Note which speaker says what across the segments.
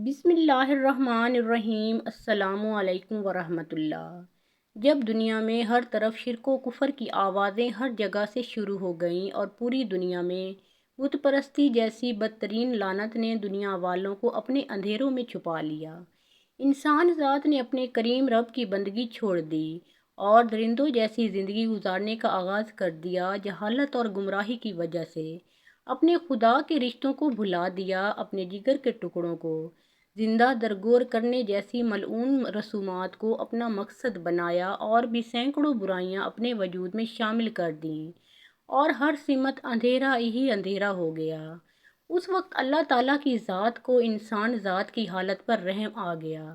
Speaker 1: بسم اللہ الرحمن الرحیم۔ السلام علیکم ورحمۃ اللہ۔ جب دنیا میں ہر طرف شرک و کفر کی آوازیں ہر جگہ سے شروع ہو گئیں اور پوری دنیا میں بت پرستی جیسی بدترین لعنت نے دنیا والوں کو اپنے اندھیروں میں چھپا لیا، انسان ذات نے اپنے کریم رب کی بندگی چھوڑ دی اور درندوں جیسی زندگی گزارنے کا آغاز کر دیا۔ جہالت اور گمراہی کی وجہ سے اپنے خدا کے رشتوں کو بھلا دیا، اپنے جگر کے ٹکڑوں کو زندہ درگور کرنے جیسی ملعون رسومات کو اپنا مقصد بنایا اور بھی سینکڑوں برائیاں اپنے وجود میں شامل کر دیں، اور ہر سمت اندھیرا ہی اندھیرا ہو گیا۔ اس وقت اللہ تعالیٰ کی ذات کو انسان ذات کی حالت پر رحم آ گیا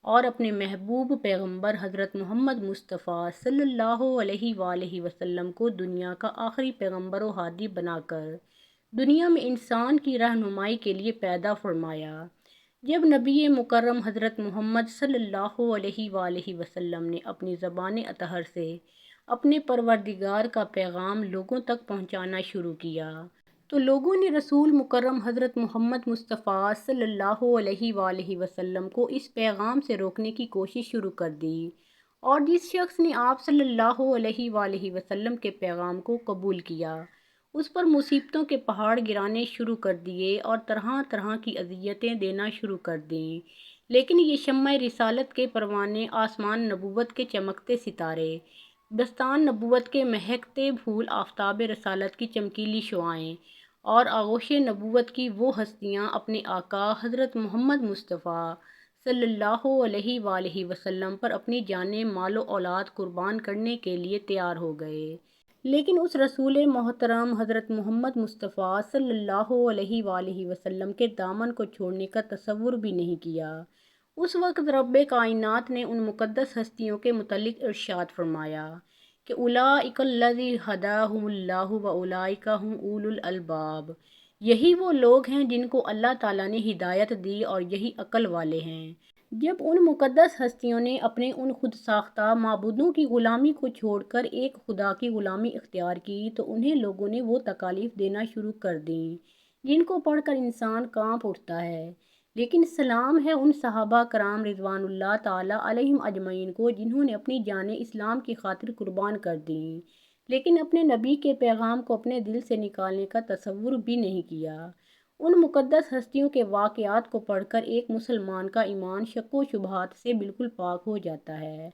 Speaker 1: اور اپنے محبوب پیغمبر حضرت محمد مصطفیٰ صلی اللہ علیہ وآلہ وسلم کو دنیا کا آخری پیغمبر و ہادی بنا کر دنیا میں انسان کی رہنمائی کے لیے پیدا فرمایا۔ جب نبی مکرم حضرت محمد صلی اللہ علیہ وآلہ وسلم نے اپنی زبان اطہر سے اپنے پروردگار کا پیغام لوگوں تک پہنچانا شروع کیا تو لوگوں نے رسول مکرم حضرت محمد مصطفیٰ صلی اللہ علیہ وآلہ وسلم کو اس پیغام سے روکنے کی کوشش شروع کر دی، اور جس شخص نے آپ صلی اللہ علیہ وآلہ وسلم کے پیغام کو قبول کیا، اس پر مصیبتوں کے پہاڑ گرانے شروع کر دیے اور طرح طرح کی اذیتیں دینا شروع کر دیں۔ لیکن یہ شمع رسالت کے پروانے، آسمان نبوت کے چمکتے ستارے، بستان نبوت کے مہکتے پھول، آفتاب رسالت کی چمکیلی شعاعیں اور آغوش نبوت کی وہ ہستیاں اپنے آقا حضرت محمد مصطفیٰ صلی اللہ علیہ وآلہ وسلم پر اپنی جانیں، مال و اولاد قربان کرنے کے لیے تیار ہو گئے، لیکن اس رسول محترم حضرت محمد مصطفیٰ صلی اللہ علیہ وآلہ وسلم کے دامن کو چھوڑنے کا تصور بھی نہیں کیا۔ اس وقت رب کائنات نے ان مقدس ہستیوں کے متعلق ارشاد فرمایا کہ اولئک الذین ھداھم اللہ واولئک ھم اولو الالباب، یہی وہ لوگ ہیں جن کو اللہ تعالیٰ نے ہدایت دی اور یہی عقل والے ہیں۔ جب ان مقدس ہستیوں نے اپنے ان خود ساختہ معبودوں کی غلامی کو چھوڑ کر ایک خدا کی غلامی اختیار کی تو انہیں لوگوں نے وہ تکالیف دینا شروع کر دیں جن کو پڑھ کر انسان کانپ اٹھتا ہے۔ لیکن سلام ہے ان صحابہ کرام رضوان اللہ تعالیٰ علیہم اجمعین کو جنہوں نے اپنی جانیں اسلام کی خاطر قربان کر دیں، لیکن اپنے نبی کے پیغام کو اپنے دل سے نکالنے کا تصور بھی نہیں کیا۔ ان مقدس ہستیوں کے واقعات کو پڑھ کر ایک مسلمان کا ایمان شک و شبہات سے بالکل پاک ہو جاتا ہے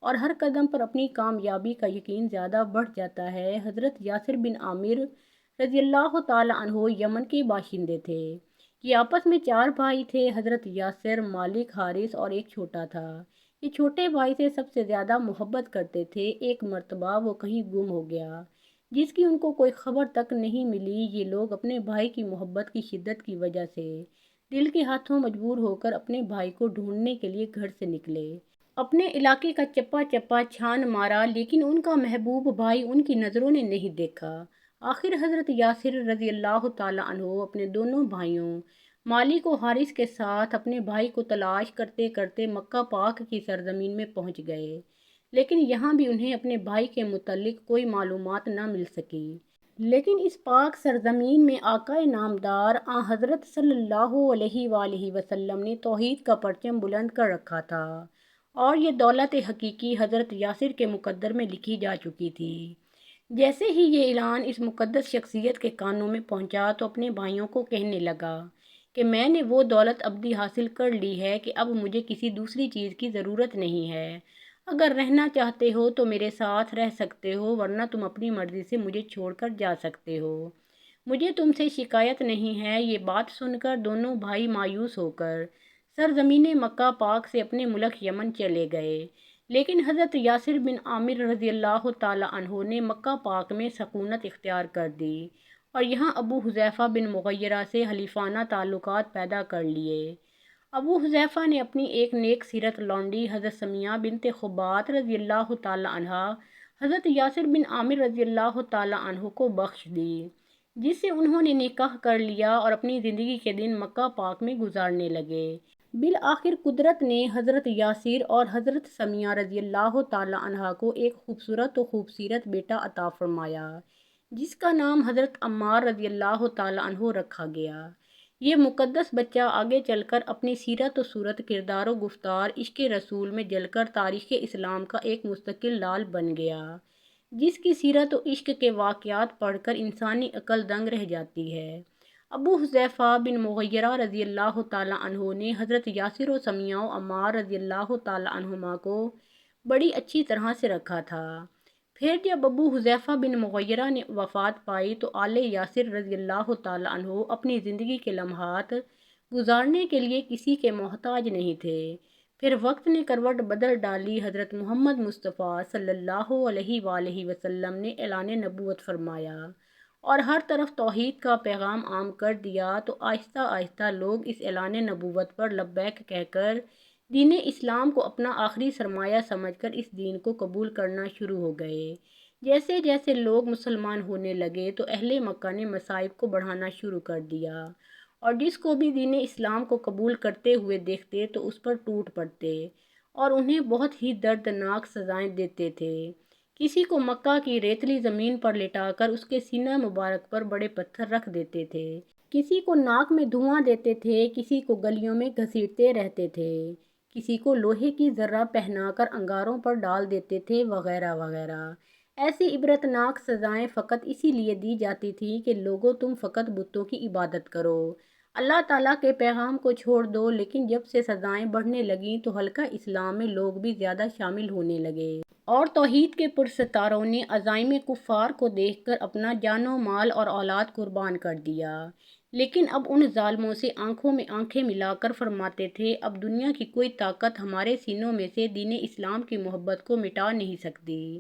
Speaker 1: اور ہر قدم پر اپنی کامیابی کا یقین زیادہ بڑھ جاتا ہے۔ حضرت یاسر بن عامر رضی اللہ تعالیٰ عنہ یمن کے باشندے تھے۔ یہ آپس میں 4 بھائی تھے، حضرت یاسر، مالک، حارث اور ایک چھوٹا تھا۔ یہ چھوٹے بھائی سے سب سے زیادہ محبت کرتے تھے۔ ایک مرتبہ وہ کہیں گم ہو گیا جس کی ان کو کوئی خبر تک نہیں ملی۔ یہ لوگ اپنے بھائی کی محبت کی شدت کی وجہ سے دل کے ہاتھوں مجبور ہو کر اپنے بھائی کو ڈھونڈنے کے لیے گھر سے نکلے۔ اپنے علاقے کا چپا چپا چھان مارا، لیکن ان کا محبوب بھائی ان کی نظروں نے نہیں دیکھا۔ آخر حضرت یاسر رضی اللہ تعالیٰ عنہ اپنے دونوں بھائیوں مالک و حارث کے ساتھ اپنے بھائی کو تلاش کرتے کرتے مکہ پاک کی سرزمین میں پہنچ گئے، لیکن یہاں بھی انہیں اپنے بھائی کے متعلق کوئی معلومات نہ مل سکی۔ لیکن اس پاک سرزمین میں آقا نامدار آن حضرت صلی اللہ علیہ وآلہ وسلم نے توحید کا پرچم بلند کر رکھا تھا، اور یہ دولت حقیقی حضرت یاسر کے مقدر میں لکھی جا چکی تھی۔ جیسے ہی یہ اعلان اس مقدس شخصیت کے کانوں میں پہنچا تو اپنے بھائیوں کو کہنے لگا کہ میں نے وہ دولت ابدی حاصل کر لی ہے کہ اب مجھے کسی دوسری چیز کی ضرورت نہیں ہے۔ اگر رہنا چاہتے ہو تو میرے ساتھ رہ سکتے ہو، ورنہ تم اپنی مرضی سے مجھے چھوڑ کر جا سکتے ہو، مجھے تم سے شکایت نہیں ہے۔ یہ بات سن کر دونوں بھائی مایوس ہو کر سرزمین مکہ پاک سے اپنے ملک یمن چلے گئے، لیکن حضرت یاسر بن عامر رضی اللہ تعالیٰ عنہ نے مکہ پاک میں سکونت اختیار کر دی اور یہاں ابو حذیفہ بن مغیرہ سے حلیفانہ تعلقات پیدا کر لیے۔ ابو حذیفہ نے اپنی ایک نیک سیرت لونڈی حضرت سمیہ بنت خبات رضی اللہ تعالیٰ عنہا حضرت یاسر بن عامر رضی اللہ تعالیٰ عنہ کو بخش دی، جس سے انہوں نے نکاح کر لیا اور اپنی زندگی کے دن مکہ پاک میں گزارنے لگے۔ بالآخر قدرت نے حضرت یاسر اور حضرت سمیہ رضی اللہ تعالیٰ عنہا کو ایک خوبصورت و خوبصیرت بیٹا عطا فرمایا جس کا نام حضرت عمار رضی اللہ تعالیٰ عنہ رکھا گیا۔ یہ مقدس بچہ آگے چل کر اپنی سیرت و صورت، کردار و گفتار، عشق رسول میں جل کر تاریخ اسلام کا ایک مستقل لال بن گیا، جس کی سیرت و عشق کے واقعات پڑھ کر انسانی عقل دنگ رہ جاتی ہے۔ ابو حذیفہ بن مغیرہ رضی اللہ تعالیٰ عنہ نے حضرت یاسر و سمیہ و عمار رضی اللہ تعالیٰ عنہما کو بڑی اچھی طرح سے رکھا تھا۔ پھر جب ابو حذیفہ بن مغیرہ نے وفات پائی تو آل یاسر رضی اللہ تعالیٰ عنہ اپنی زندگی کے لمحات گزارنے کے لیے کسی کے محتاج نہیں تھے۔ پھر وقت نے کروٹ بدل ڈالی، حضرت محمد مصطفیٰ صلی اللہ علیہ وآلہ وسلم نے اعلان نبوت فرمایا اور ہر طرف توحید کا پیغام عام کر دیا، تو آہستہ آہستہ لوگ اس اعلان نبوت پر لبیک کہہ کر دین اسلام کو اپنا آخری سرمایہ سمجھ کر اس دین کو قبول کرنا شروع ہو گئے۔ جیسے جیسے لوگ مسلمان ہونے لگے تو اہل مکہ نے مصائب کو بڑھانا شروع کر دیا، اور جس کو بھی دین اسلام کو قبول کرتے ہوئے دیکھتے تو اس پر ٹوٹ پڑتے اور انہیں بہت ہی دردناک سزائیں دیتے تھے۔ کسی کو مکہ کی ریتلی زمین پر لٹا کر اس کے سینہ مبارک پر بڑے پتھر رکھ دیتے تھے، کسی کو ناک میں دھواں دیتے تھے، کسی کو گلیوں میں گھسیٹتے رہتے تھے، کسی کو لوہے کی ذرہ پہنا کر انگاروں پر ڈال دیتے تھے، وغیرہ وغیرہ۔ ایسی عبرتناک سزائیں فقط اسی لیے دی جاتی تھیں کہ لوگوں تم فقط بتوں کی عبادت کرو، اللہ تعالیٰ کے پیغام کو چھوڑ دو۔ لیکن جب سے سزائیں بڑھنے لگیں تو حلقہ اسلام میں لوگ بھی زیادہ شامل ہونے لگے، اور توحید کے پرستاروں نے عزائم کفار کو دیکھ کر اپنا جان و مال اور اولاد قربان کر دیا۔ لیکن اب ان ظالموں سے آنکھوں میں آنکھیں ملا کر فرماتے تھے، اب دنیا کی کوئی طاقت ہمارے سینوں میں سے دین اسلام کی محبت کو مٹا نہیں سکتی،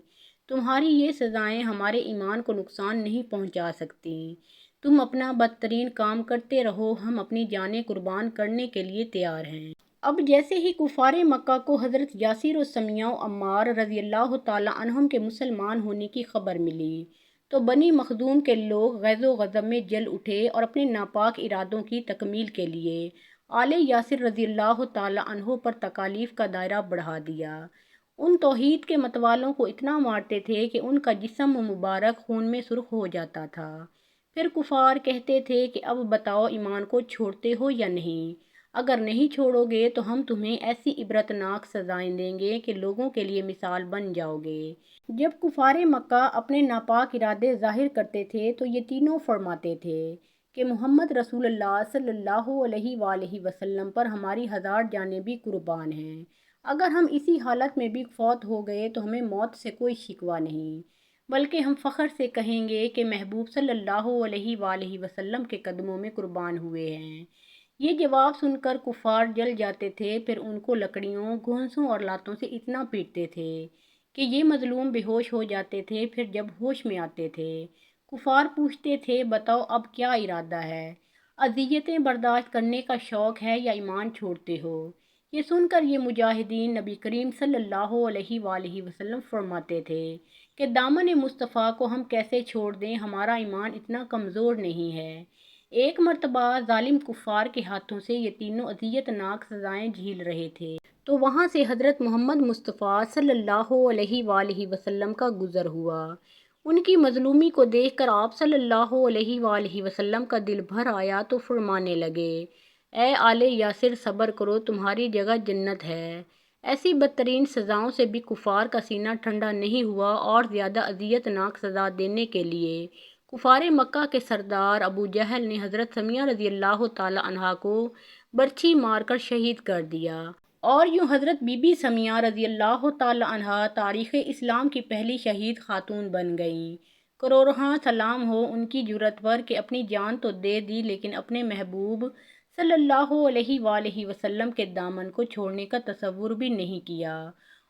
Speaker 1: تمہاری یہ سزائیں ہمارے ایمان کو نقصان نہیں پہنچا سکتی، تم اپنا بدترین کام کرتے رہو، ہم اپنی جانیں قربان کرنے کے لیے تیار ہیں۔ اب جیسے ہی کفار مکہ کو حضرت یاسر و سمیہ و عمار رضی اللہ تعالیٰ عنہم کے مسلمان ہونے کی خبر ملی تو بنی مخزوم کے لوگ غیظ و غضب میں جل اٹھے اور اپنے ناپاک ارادوں کی تکمیل کے لیے آل یاسر رضی اللہ تعالیٰ عنہ پر تکالیف کا دائرہ بڑھا دیا۔ ان توحید کے متوالوں کو اتنا مارتے تھے کہ ان کا جسم مبارک خون میں سرخ ہو جاتا تھا۔ پھر کفار کہتے تھے کہ اب بتاؤ ایمان کو چھوڑتے ہو یا نہیں؟ اگر نہیں چھوڑو گے تو ہم تمہیں ایسی عبرتناک سزائیں دیں گے کہ لوگوں کے لیے مثال بن جاؤ گے۔ جب کفار مکہ اپنے ناپاک ارادے ظاہر کرتے تھے تو یہ تینوں فرماتے تھے کہ محمد رسول اللہ صلی اللہ علیہ وآلہ وسلم پر ہماری 1000 جانیں بھی قربان ہیں، اگر ہم اسی حالت میں بھی فوت ہو گئے تو ہمیں موت سے کوئی شکوہ نہیں، بلکہ ہم فخر سے کہیں گے کہ محبوب صلی اللہ علیہ وآلہ وسلم کے قدموں میں قربان ہوئے ہیں۔ یہ جواب سن کر کفار جل جاتے تھے، پھر ان کو لکڑیوں، گھونسوں اور لاتوں سے اتنا پیٹتے تھے کہ یہ مظلوم بے ہوش ہو جاتے تھے۔ پھر جب ہوش میں آتے تھے، کفار پوچھتے تھے، بتاؤ اب کیا ارادہ ہے؟ اذیتیں برداشت کرنے کا شوق ہے یا ایمان چھوڑتے ہو؟ یہ سن کر یہ مجاہدین نبی کریم صلی اللہ علیہ وآلہ وسلم فرماتے تھے کہ دامن مصطفیٰ کو ہم کیسے چھوڑ دیں، ہمارا ایمان اتنا کمزور نہیں ہے۔ ایک مرتبہ ظالم کفار کے ہاتھوں سے یہ تینوں اذیت ناک سزائیں جھیل رہے تھے تو وہاں سے حضرت محمد مصطفیٰ صلی اللہ علیہ وآلہ وسلم کا گزر ہوا۔ ان کی مظلومی کو دیکھ کر آپ صلی اللہ علیہ وآلہ وسلم کا دل بھر آیا تو فرمانے لگے، اے آل یاسر صبر کرو، تمہاری جگہ جنت ہے۔ ایسی بدترین سزاؤں سے بھی کفار کا سینہ ٹھنڈا نہیں ہوا اور زیادہ اذیت ناک سزا دینے کے لیے کفار مکہ کے سردار ابو جہل نے حضرت سمیہ رضی اللہ تعالیٰ عنہا کو برچھی مار کر شہید کر دیا، اور یوں حضرت بی بی سمیہ رضی اللہ تعالیٰ عنہا تاریخ اسلام کی پہلی شہید خاتون بن گئیں۔ کروڑہاں سلام ہو ان کی جرأت پر کہ اپنی جان تو دے دی لیکن اپنے محبوب صلی اللہ علیہ وآلہ وسلم کے دامن کو چھوڑنے کا تصور بھی نہیں کیا،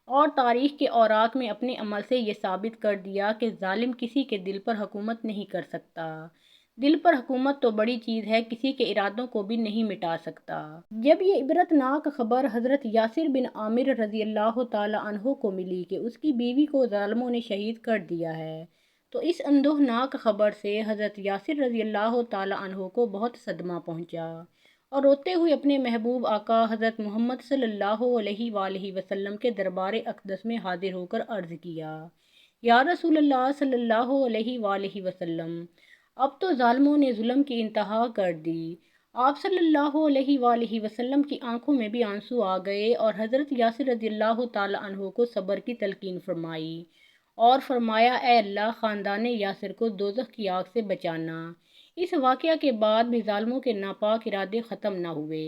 Speaker 1: اور تاریخ کے اوراق میں اپنے عمل سے یہ ثابت کر دیا کہ ظالم کسی کے دل پر حکومت نہیں کر سکتا۔ دل پر حکومت تو بڑی چیز ہے، کسی کے ارادوں کو بھی نہیں مٹا سکتا۔ جب یہ عبرتناک خبر حضرت یاسر بن عامر رضی اللہ تعالیٰ عنہ کو ملی کہ اس کی بیوی کو ظالموں نے شہید کر دیا ہے تو اس اندوہناک خبر سے حضرت یاسر رضی اللہ تعالیٰ عنہ کو بہت صدمہ پہنچا اور روتے ہوئے اپنے محبوب آقا حضرت محمد صلی اللہ علیہ وآلہ وسلم کے دربار اقدس میں حاضر ہو کر عرض کیا، یا رسول اللہ صلی اللہ علیہ وآلہ وسلم، اب تو ظالموں نے ظلم کی انتہا کر دی، آپ صلی اللہ علیہ وآلہ وسلم کی آنکھوں میں بھی آنسو آ گئے اور حضرت یاسر رضی اللہ تعالی عنہ کو صبر کی تلقین فرمائی اور فرمایا اے اللہ خاندان یاسر کو دوزخ کی آگ سے بچانا۔ اس واقعہ کے بعد بھی ظالموں کے ناپاک ارادے ختم نہ ہوئے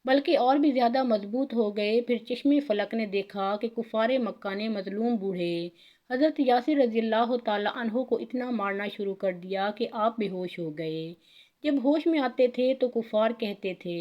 Speaker 1: بلکہ اور بھی زیادہ مضبوط ہو گئے۔ پھر چشم فلک نے دیکھا کہ کفار مکہ نے مظلوم بوڑھے حضرت یاسر رضی اللہ تعالی عنہ کو اتنا مارنا شروع کر دیا کہ آپ بے ہوش ہو گئے۔ جب ہوش میں آتے تھے تو کفار کہتے تھے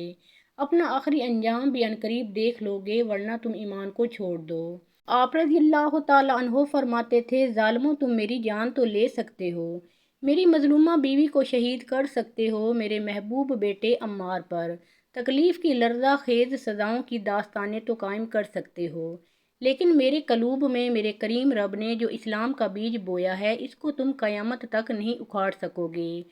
Speaker 1: اپنا آخری انجام بھی عنقریب دیکھ لو گے ورنہ تم ایمان کو چھوڑ دو۔ آپ رضی اللہ تعالیٰ عنہ فرماتے تھے ظالموں تم میری جان تو لے سکتے ہو، میری مظلومہ بیوی کو شہید کر سکتے ہو، میرے محبوب بیٹے عمار پر تکلیف کی لرزہ خیز سزاؤں کی داستانیں تو قائم کر سکتے ہو، لیکن میرے قلوب میں میرے کریم رب نے جو اسلام کا بیج بویا ہے اس کو تم قیامت تک نہیں اکھاڑ سکو گے،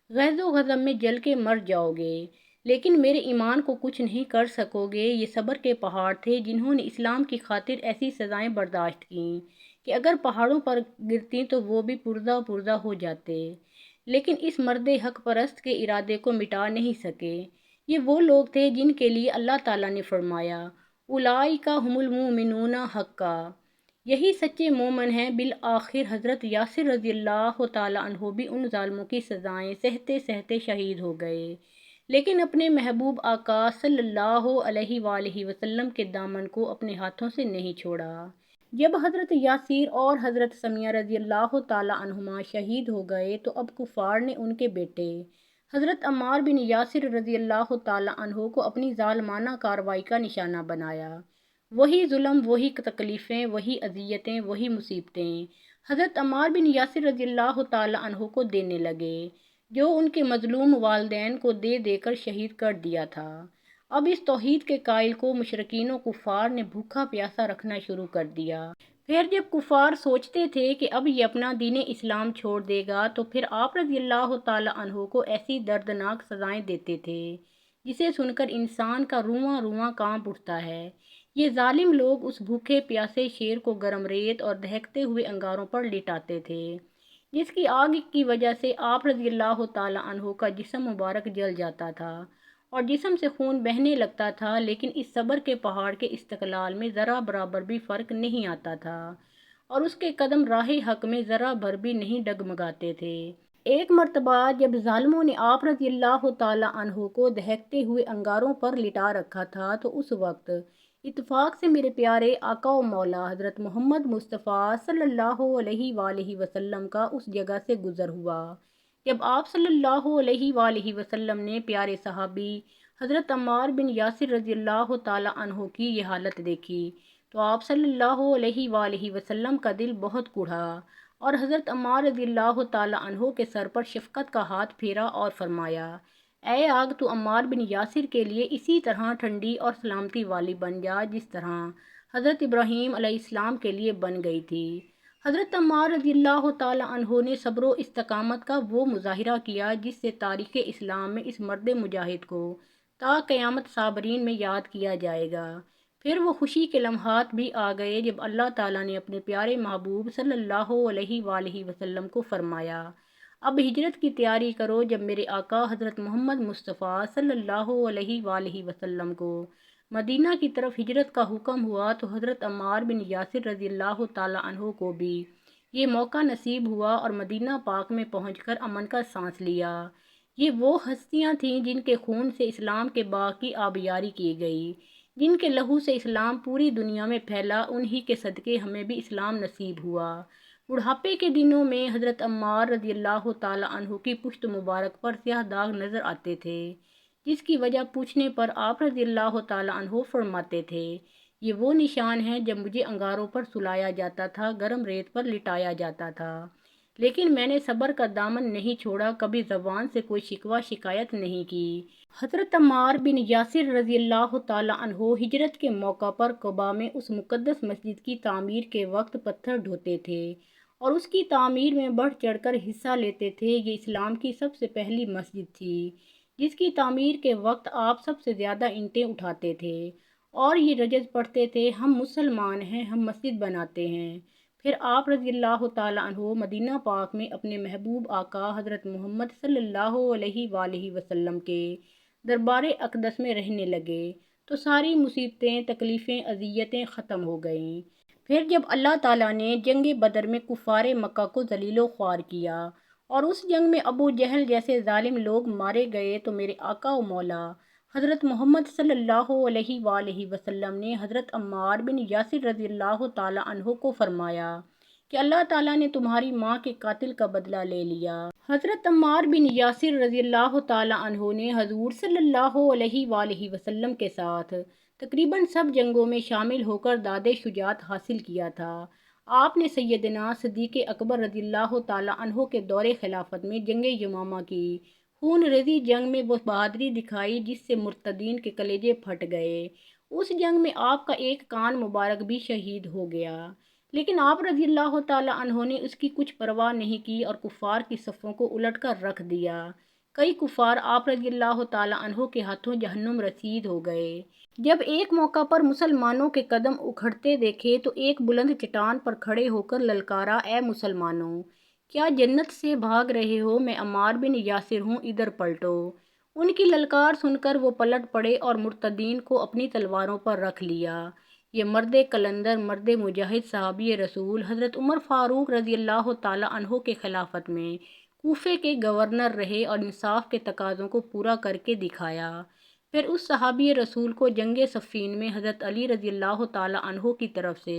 Speaker 1: غیظ و غضب میں جل کے مر جاؤ گے، لیکن میرے ایمان کو کچھ نہیں کر سکو گے۔ یہ صبر کے پہاڑ تھے جنہوں نے اسلام کی خاطر ایسی سزائیں برداشت کیں کہ اگر پہاڑوں پر گرتی تو وہ بھی پرزہ پرزہ ہو جاتے، لیکن اس مرد حق پرست کے ارادے کو مٹا نہیں سکے۔ یہ وہ لوگ تھے جن کے لیے اللہ تعالیٰ نے فرمایا اولئک ھم المؤمنون حقا، یہی سچے مومن ہیں۔ بالآخر حضرت یاسر رضی اللہ تعالیٰ عنہ بھی ان ظالموں کی سزائیں سہتے سہتے شہید ہو گئے، لیکن اپنے محبوب آقا صلی اللہ علیہ وآلہ وسلم کے دامن کو اپنے ہاتھوں سے نہیں چھوڑا۔ جب حضرت یاسر اور حضرت سمیہ رضی اللہ تعالیٰ عنہما شہید ہو گئے تو اب کفار نے ان کے بیٹے حضرت عمار بن یاسر رضی اللہ تعالیٰ عنہ کو اپنی ظالمانہ کارروائی کا نشانہ بنایا۔ وہی ظلم، وہی تکلیفیں، وہی اذیتیں، وہی مصیبتیں حضرت عمار بن یاسر رضی اللہ تعالیٰ عنہ کو دینے لگے جو ان کے مظلوم والدین کو دے دے کر شہید کر دیا تھا۔ اب اس توحید کے قائل کو مشرکین و کفار نے بھوکا پیاسا رکھنا شروع کر دیا۔ پھر جب کفار سوچتے تھے کہ اب یہ اپنا دین اسلام چھوڑ دے گا تو پھر آپ رضی اللہ تعالیٰ عنہ کو ایسی دردناک سزائیں دیتے تھے جسے سن کر انسان کا رواں رواں کانپ اٹھتا ہے۔ یہ ظالم لوگ اس بھوکے پیاسے شیر کو گرم ریت اور دہکتے ہوئے انگاروں پر لٹاتے تھے جس کی آگ کی وجہ سے آپ رضی اللہ تعالیٰ عنہ کا جسم مبارک جل جاتا تھا اور جسم سے خون بہنے لگتا تھا، لیکن اس صبر کے پہاڑ کے استقلال میں ذرا برابر بھی فرق نہیں آتا تھا اور اس کے قدم راہ حق میں ذرا بھر بھی نہیں ڈگمگاتے تھے۔ ایک مرتبہ جب ظالموں نے آپ رضی اللہ تعالیٰ عنہ کو دہکتے ہوئے انگاروں پر لٹا رکھا تھا تو اس وقت اتفاق سے میرے پیارے آقا و مولا حضرت محمد مصطفیٰ صلی اللہ علیہ وآلہ وسلم کا اس جگہ سے گزر ہوا۔ جب آپ صلی اللہ علیہ وآلہ وسلم نے پیارے صحابی حضرت عمار بن یاسر رضی اللہ تعالیٰ عنہ کی یہ حالت دیکھی تو آپ صلی اللہ علیہ وآلہ وسلم کا دل بہت کڑھا اور حضرت عمار رضی اللہ تعالیٰ عنہ کے سر پر شفقت کا ہاتھ پھیرا اور فرمایا اے آگ تو عمار بن یاسر کے لیے اسی طرح ٹھنڈی اور سلامتی والی بن جا جس طرح حضرت ابراہیم علیہ السلام کے لیے بن گئی تھی۔ حضرت عمار رضی اللہ تعالیٰ عنہ نے صبر و استقامت کا وہ مظاہرہ کیا جس سے تاریخ اسلام میں اس مرد مجاہد کو تا قیامت صابرین میں یاد کیا جائے گا۔ پھر وہ خوشی کے لمحات بھی آ گئے جب اللہ تعالیٰ نے اپنے پیارے محبوب صلی اللہ علیہ وآلہ وسلم کو فرمایا اب ہجرت کی تیاری کرو۔ جب میرے آقا حضرت محمد مصطفیٰ صلی اللہ علیہ وآلہ وسلم کو مدینہ کی طرف ہجرت کا حکم ہوا تو حضرت عمار بن یاسر رضی اللہ تعالیٰ عنہ کو بھی یہ موقع نصیب ہوا اور مدینہ پاک میں پہنچ کر امن کا سانس لیا۔ یہ وہ ہستیاں تھیں جن کے خون سے اسلام کے باغ کی آبیاری کی گئی، جن کے لہو سے اسلام پوری دنیا میں پھیلا، انہی کے صدقے ہمیں بھی اسلام نصیب ہوا۔ بڑھاپے کے دنوں میں حضرت عمار رضی اللہ تعالیٰ عنہ کی پشت مبارک پر سیاہ داغ نظر آتے تھے جس کی وجہ پوچھنے پر آپ رضی اللہ تعالیٰ عنہ فرماتے تھے یہ وہ نشان ہیں جب مجھے انگاروں پر سلایا جاتا تھا، گرم ریت پر لٹایا جاتا تھا، لیکن میں نے صبر کا دامن نہیں چھوڑا، کبھی زبان سے کوئی شکوہ شکایت نہیں کی۔ حضرت عمار بن یاسر رضی اللہ تعالیٰ عنہ ہجرت کے موقع پر قباء میں اس مقدس مسجد کی تعمیر کے وقت پتھر ڈھوتے تھے اور اس کی تعمیر میں بڑھ چڑھ کر حصہ لیتے تھے۔ یہ اسلام کی سب سے پہلی مسجد تھی جس کی تعمیر کے وقت آپ سب سے زیادہ اینٹیں اٹھاتے تھے اور یہ رجز پڑھتے تھے ہم مسلمان ہیں، ہم مسجد بناتے ہیں۔ پھر آپ رضی اللہ تعالیٰ عنہ مدینہ پاک میں اپنے محبوب آقا حضرت محمد صلی اللہ علیہ وآلہ وسلم کے دربار اقدس میں رہنے لگے تو ساری مصیبتیں، تکلیفیں، اذیتیں ختم ہو گئیں۔ پھر جب اللہ تعالیٰ نے جنگ بدر میں کفار مکہ کو ذلیل و خوار کیا اور اس جنگ میں ابو جہل جیسے ظالم لوگ مارے گئے، تو میرے آقا و مولا حضرت محمد صلی اللہ علیہ وآلہ وسلم نے حضرت عمار بن یاسر رضی اللہ تعالیٰ عنہ کو فرمایا کہ اللہ تعالیٰ نے تمہاری ماں کے قاتل کا بدلہ لے لیا۔ حضرت عمار بن یاسر رضی اللہ تعالیٰ عنہ نے حضور صلی اللہ علیہ وآلہ وسلم کے ساتھ تقریباً سب جنگوں میں شامل ہو کر داد شجاعت حاصل کیا تھا۔ آپ نے سیدنا صدیق اکبر رضی اللہ تعالیٰ عنہ کے دور خلافت میں جنگ یمامہ کی خون ریزی جنگ میں وہ بہادری دکھائی جس سے مرتدین کے کلیجے پھٹ گئے۔ اس جنگ میں آپ کا ایک کان مبارک بھی شہید ہو گیا، لیکن آپ رضی اللہ تعالیٰ عنہ نے اس کی کچھ پرواہ نہیں کی اور کفار کی صفوں کو الٹ کر رکھ دیا۔ کئی کفار آپ رضی اللہ تعالیٰ عنہ کے ہاتھوں جہنم رسید ہو گئے۔ جب ایک موقع پر مسلمانوں کے قدم اکھڑتے دیکھے تو ایک بلند چٹان پر کھڑے ہو کر للکارا، اے مسلمانوں، کیا جنت سے بھاگ رہے ہو؟ میں عمار بن یاسر ہوں، ادھر پلٹو۔ ان کی للکار سن کر وہ پلٹ پڑے اور مرتدین کو اپنی تلواروں پر رکھ لیا۔ یہ مرد کلندر، مرد مجاہد، صحابی رسول حضرت عمر فاروق رضی اللہ تعالیٰ عنہ کے خلافت میں کوفے کے گورنر رہے اور انصاف کے تقاضوں کو پورا کر کے دکھایا۔ پھر اس صحابی رسول کو جنگ صفین میں حضرت علی رضی اللہ تعالیٰ عنہ کی طرف سے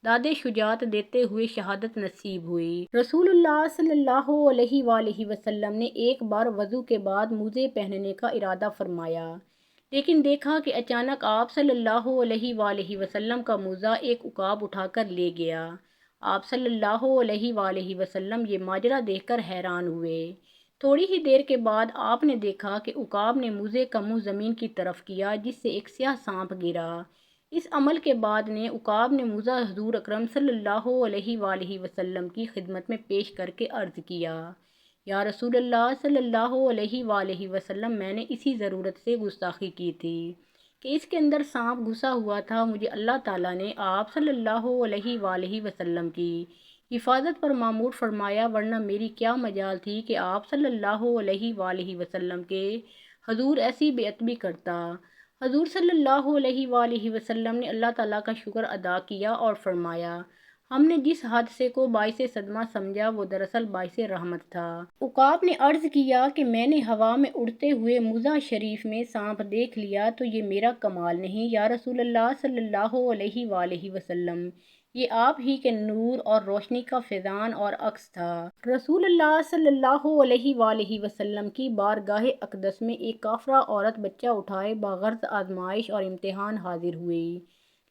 Speaker 1: داد شجاعت دیتے ہوئے شہادت نصیب ہوئی۔ رسول اللہ صلی اللہ علیہ وآلہ وسلم نے ایک بار وضو کے بعد موزے پہننے کا ارادہ فرمایا، لیکن دیکھا کہ اچانک آپ صلی اللہ علیہ وآلہ وسلم کا موزہ ایک عقاب اٹھا کر لے گیا۔ آپ صلی اللہ علیہ وآلہ وسلم یہ ماجرا دیکھ کر حیران ہوئے۔ تھوڑی ہی دیر کے بعد آپ نے دیکھا کہ عقاب نے موزے کا منہ زمین کی طرف کیا، جس سے ایک سیاہ سانپ گرا۔ اس عمل کے بعد عقاب نے موزہ حضور اکرم صلی اللہ علیہ وآلہ وسلم کی خدمت میں پیش کر کے عرض کیا، یا رسول اللہ صلی اللہ علیہ وآلہ وسلم، میں نے اسی ضرورت سے گستاخی کی تھی کہ اس کے اندر سانپ گھسا ہوا تھا۔ مجھے اللہ تعالیٰ نے آپ صلی اللہ علیہ وآلہ وسلم کی حفاظت پر مامور فرمایا، ورنہ میری کیا مجال تھی کہ آپ صلی اللہ علیہ وآلہ وسلم کے حضور ایسی بے ادبی کرتا۔ حضور صلی اللہ علیہ وآلہ وسلم نے اللہ تعالیٰ کا شکر ادا کیا اور فرمایا، ہم نے جس حادثے کو باعث صدمہ سمجھا وہ دراصل باعث رحمت تھا۔ عقاب نے عرض کیا کہ میں نے ہوا میں اڑتے ہوئے موزہ شریف میں سانپ دیکھ لیا تو یہ میرا کمال نہیں، یا رسول اللہ صلی اللہ علیہ وآلہ وسلم، یہ آپ ہی کے نور اور روشنی کا فیضان اور عکس تھا۔ رسول اللہ صلی اللہ علیہ وآلہ وسلم کی بارگاہ اقدس میں ایک کافرہ عورت بچہ اٹھائے بغرض آزمائش اور امتحان حاضر ہوئی،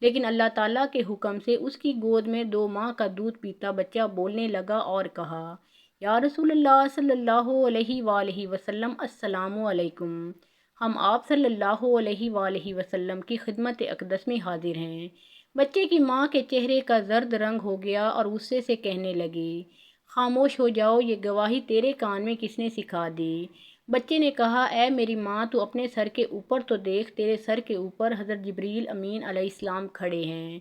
Speaker 1: لیکن اللہ تعالیٰ کے حکم سے اس کی گود میں 2 ماہ کا دودھ پیتا بچہ بولنے لگا اور کہا، یا رسول اللہ صلی اللہ علیہ وآلہ وسلم، السلام علیکم، ہم آپ صلی اللہ علیہ وآلہ وسلم کی خدمت اقدس میں حاضر ہیں۔ بچے کی ماں کے چہرے کا زرد رنگ ہو گیا اور غصے سے کہنے لگی، خاموش ہو جاؤ، یہ گواہی تیرے کان میں کس نے سکھا دی؟ بچے نے کہا، اے میری ماں، تو اپنے سر کے اوپر تو دیکھ، تیرے سر کے اوپر حضرت جبریل امین علیہ السلام کھڑے ہیں،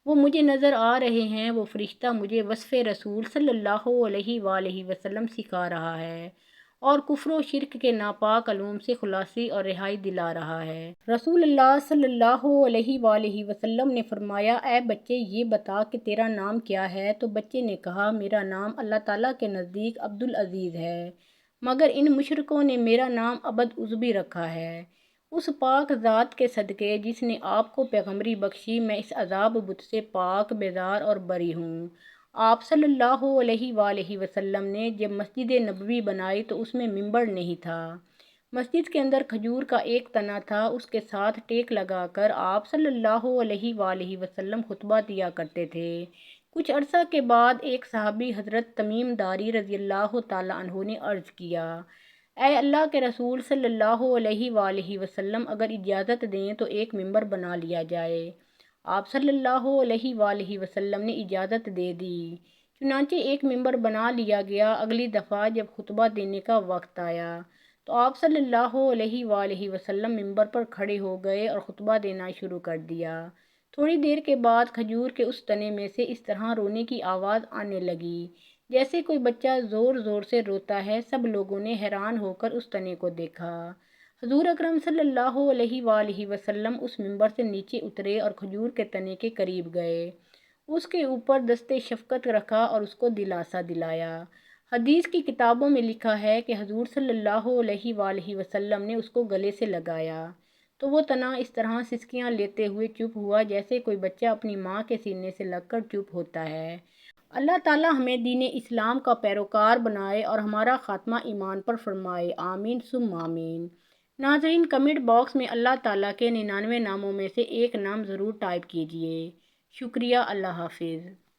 Speaker 1: وہ مجھے نظر آ رہے ہیں، وہ فرشتہ مجھے وصف رسول صلی اللہ علیہ وآلہ وسلم سکھا رہا ہے اور کفر و شرک کے ناپاک علوم سے خلاصی اور رہائی دلا رہا ہے۔ رسول اللہ صلی اللہ علیہ وآلہ وسلم نے فرمایا، اے بچے، یہ بتا کہ تیرا نام کیا ہے؟ تو بچے نے کہا، میرا نام اللہ تعالیٰ کے نزدیک عبدالعزیز ہے، مگر ان مشرکوں نے میرا نام عبد عزبی رکھا ہے۔ اس پاک ذات کے صدقے جس نے آپ کو پیغمبری بخشی، میں اس عذاب بت سے پاک، بیزار اور بری ہوں۔ آپ صلی اللہ علیہ وآلہ وسلم نے جب مسجد نبوی بنائی تو اس میں منبر نہیں تھا۔ مسجد کے اندر کھجور کا ایک تنا تھا، اس کے ساتھ ٹیک لگا کر آپ صلی اللہ علیہ وآلہ وسلم خطبہ دیا کرتے تھے۔ کچھ عرصہ کے بعد ایک صحابی حضرت تمیم داری رضی اللہ تعالیٰ عنہ نے عرض کیا، اے اللہ کے رسول صلی اللہ علیہ وآلہ وسلم، اگر اجازت دیں تو ایک منبر بنا لیا جائے۔ آپ صلی اللہ علیہ وآلہ وسلم نے اجازت دے دی، چنانچہ ایک منبر بنا لیا گیا۔ اگلی دفعہ جب خطبہ دینے کا وقت آیا تو آپ صلی اللہ علیہ وآلہ وسلم منبر پر کھڑے ہو گئے اور خطبہ دینا شروع کر دیا۔ تھوڑی دیر کے بعد کھجور کے اس تنے میں سے اس طرح رونے کی آواز آنے لگی جیسے کوئی بچہ زور زور سے روتا ہے۔ سب لوگوں نے حیران ہو کر اس تنے کو دیکھا۔ حضور اکرم صلی اللہ علیہ وآلہ وسلم اس منبر سے نیچے اترے اور کھجور کے تنے کے قریب گئے، اس کے اوپر دست شفقت رکھا اور اس کو دلاسا دلایا۔ حدیث کی کتابوں میں لکھا ہے کہ حضور صلی اللہ علیہ وآلہ وسلم نے اس کو گلے سے لگایا تو وہ تنا اس طرح سسکیاں لیتے ہوئے چپ ہوا جیسے کوئی بچہ اپنی ماں کے سینے سے لگ کر چپ ہوتا ہے۔ اللہ تعالیٰ ہمیں دین اسلام کا پیروکار بنائے اور ہمارا خاتمہ ایمان پر فرمائے، آمین ثم آمین۔ ناظرین، کمنٹ باکس میں اللہ تعالیٰ کے 99 ناموں میں سے ایک نام ضرور ٹائپ کیجئے۔ شکریہ، اللہ حافظ۔